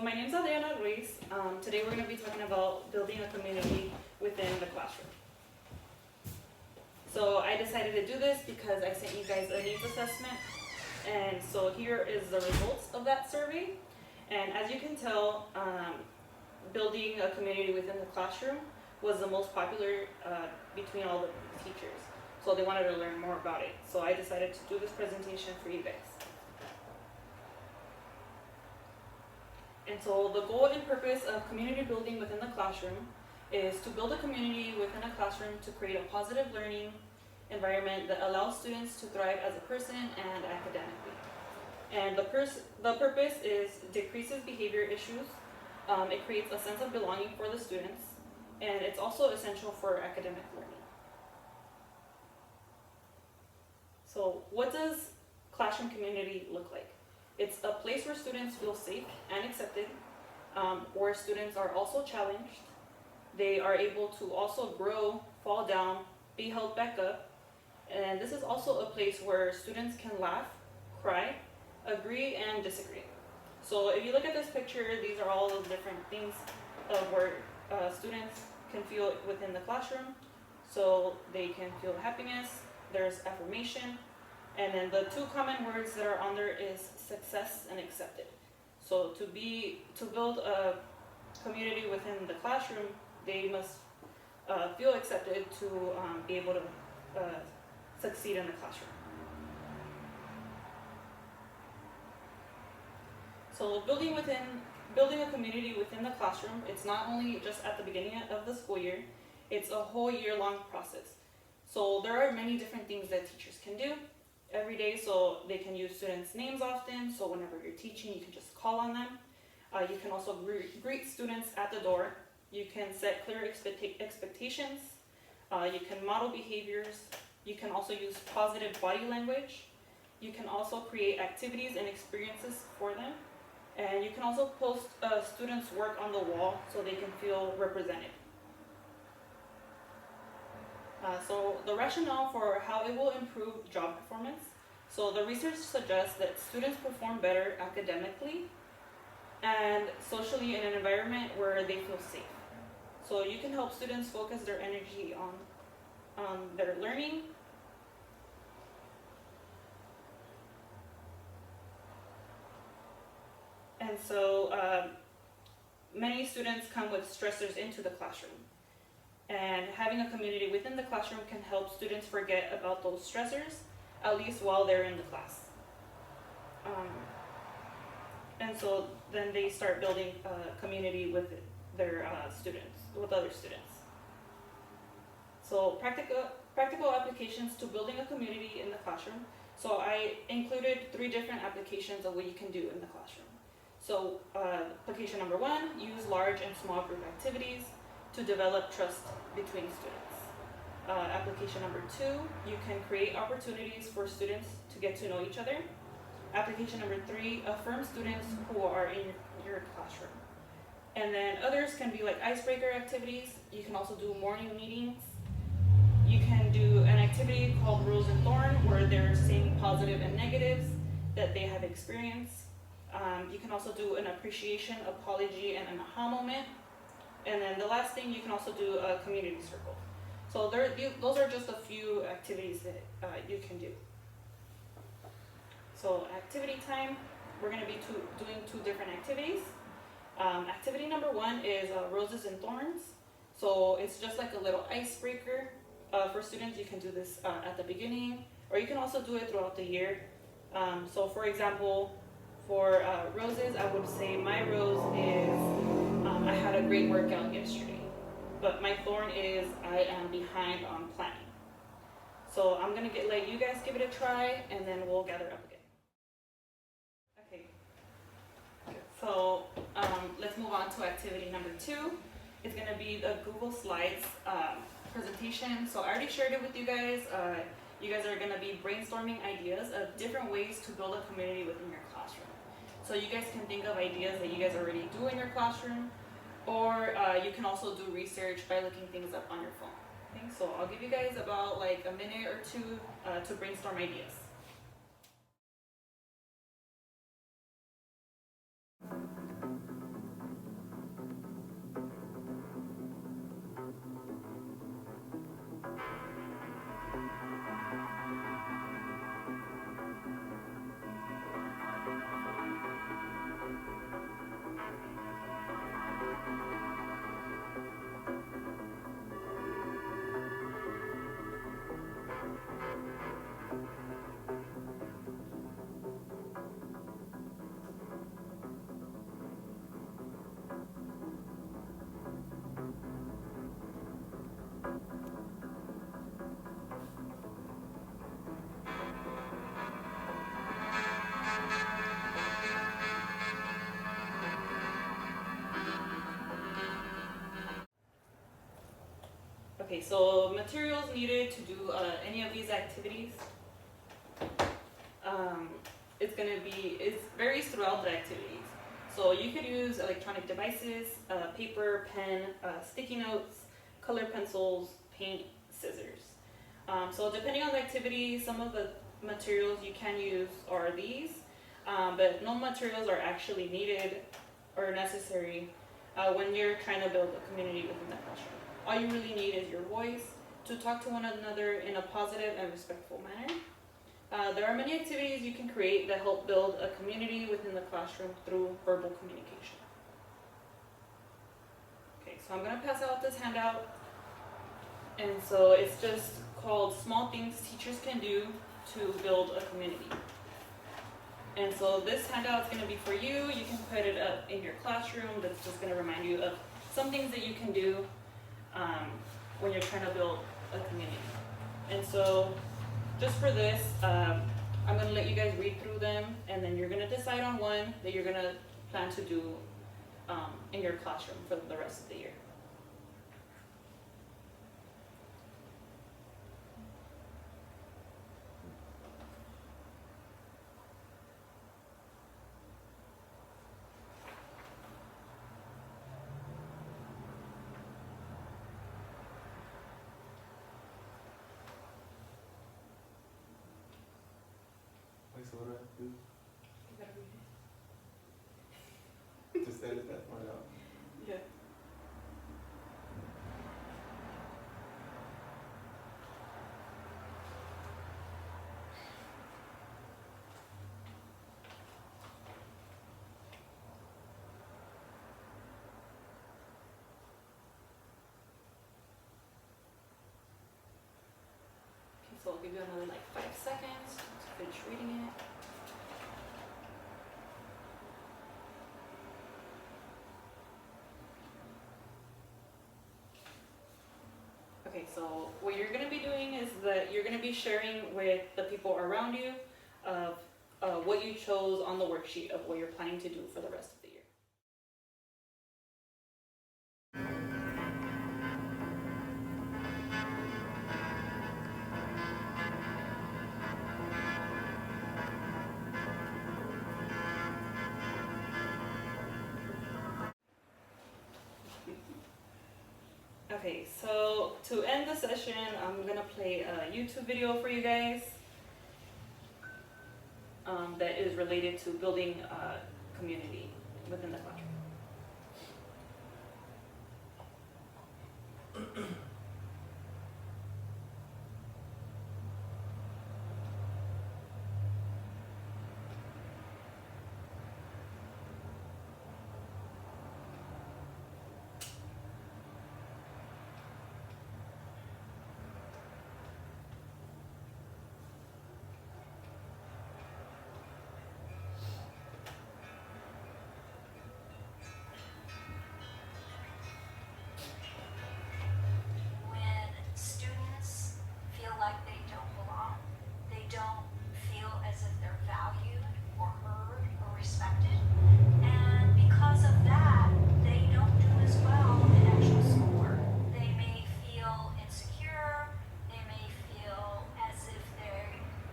my name is Adriana Ruiz. Today we're going to be talking about building a community within the classroom. So I decided to do this because I sent you guys a needs assessment, and so here is the results of that survey. And as you can tell, building a community within the classroom was the most popular between all the teachers. So they wanted to learn more about it. So I decided to do this presentation for you guys. And so the goal and purpose of community building within the classroom is to build a community within a classroom to create a positive learning environment that allows students to thrive as a person and academically. And the purpose is decreases behavior issues, it creates a sense of belonging for the students, and it's also essential for academic learning. So what does classroom community look like? It's a place where students feel safe and accepted, where students are also challenged. They are able to also grow, fall down, be held back up. And this is also a place where students can laugh, cry, agree, and disagree. So if you look at this picture, these are all the different things of where students can feel within the classroom. So they can feel happiness, there's affirmation, and then the two common words that are on there is success and accepted. So to build a community within the classroom, they must feel accepted to be able to succeed in the classroom. So building a community within the classroom, it's not only just at the beginning of the school year, it's a whole year-long process. So there are many different things that teachers can do every day. So they can use students' names often, so whenever you're teaching, you can just call on them. You can also greet students at the door. You can set clear expectations. You can model behaviors. You can also use positive body language. You can also create activities and experiences for them. And you can also post students' work on the wall so they can feel represented. So the rationale for how it will improve job performance. So the research suggests that students perform better academically and socially in an environment where they feel safe. So you can help students focus their energy on their learning. And so many students come with stressors into the classroom. And having a community within the classroom can help students forget about those stressors, at least while they're in the class. And so then they start building a community with their students, with other students. So practical applications to building a community in the classroom. So I included 3 different applications of what you can do in the classroom. So application number 1, use large and small group activities to develop trust between students. Application number 2, you can create opportunities for students to get to know each other. Application number 3, affirm students who are in your classroom. And then others can be like icebreaker activities. You can also do morning meetings. You can do an activity called Rose and Thorn, where they're saying positive and negatives that they have experienced. You can also do an appreciation, apology, and an aha moment. And then the last thing, you can also do a community circle. So those are just a few activities that you can do. So activity time, we're going to be doing 2 different activities. Activity number 1 is Roses and Thorns. So it's just like a little icebreaker for students. You can do this at the beginning, or you can also do it throughout the year. So for example, for roses, I would say my rose is I had a great workout yesterday, but my thorn is I am behind on planning. So I'm going to let you guys give it a try, and then we'll gather up again. Okay, so let's move on to activity number 2. It's going to be the Google Slides presentation. So I already shared it with you guys. You guys are going to be brainstorming ideas of different ways to build a community within your classroom. So you guys can think of ideas that you guys already do in your classroom, or you can also do research by looking things up on your phone. Okay, so I'll give you guys about like a minute or 2 to brainstorm ideas. Okay, so materials needed to do any of these activities. It varies throughout the activities. So you could use electronic devices, paper, pen, sticky notes, colored pencils, paint, scissors. So depending on the activity, some of the materials you can use are these, but no materials are actually needed or necessary when you're trying to build a community within the classroom. All you really need is your voice to talk to one another in a positive and respectful manner. There are many activities you can create that help build a community within the classroom through verbal communication. Okay, so I'm going to pass out this handout. And so it's just called Small Things Teachers Can Do to Build a Community. And so this handout is going to be for you. You can put it up in your classroom. That's just going to remind you of some things that you can do when you're trying to build a community. And so just for this, I'm going to let you guys read through them, and then you're going to decide on one that you're going to plan to do in your classroom for the rest of the year. Wait, so what do I have to do? You gotta read Just edit that part out. it. Yeah. Okay, so I'll give you another 5 seconds to finish reading it. Okay, so what you're going to be doing is that you're going to be sharing with the people around you of what you chose on the worksheet of what you're planning to do for the rest of the year. Okay, so to end the session, I'm gonna play a YouTube video for you guys that is related to building a community within the classroom. When students feel like they don't belong, they don't feel as if they're valued or heard or respected, and because of that, they don't do as well in actual schoolwork. They may feel insecure, they may feel as if they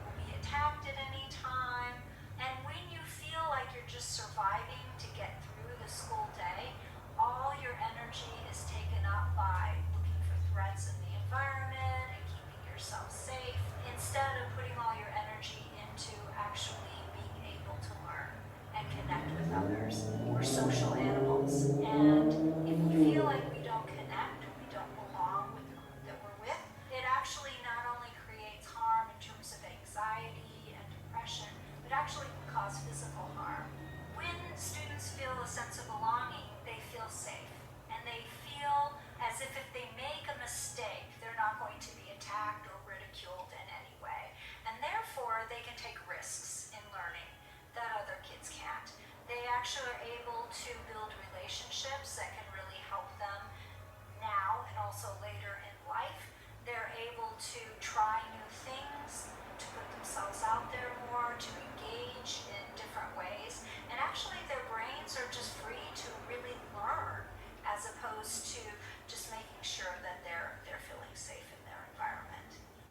will be attacked at any time, and when you feel like you're just surviving to get through the school day, all your energy is taken up by looking for threats in the environment and keeping yourself safe, instead of putting all your energy into actually being able to learn and connect with others. We're social animals, and if we feel like we don't connect, we don't belong with the group that we're with, it actually not only creates harm in terms of anxiety and depression, but actually can cause physical harm. When students feel a sense of belonging, they feel safe, and they feel as if they make a mistake, they're not going to be attacked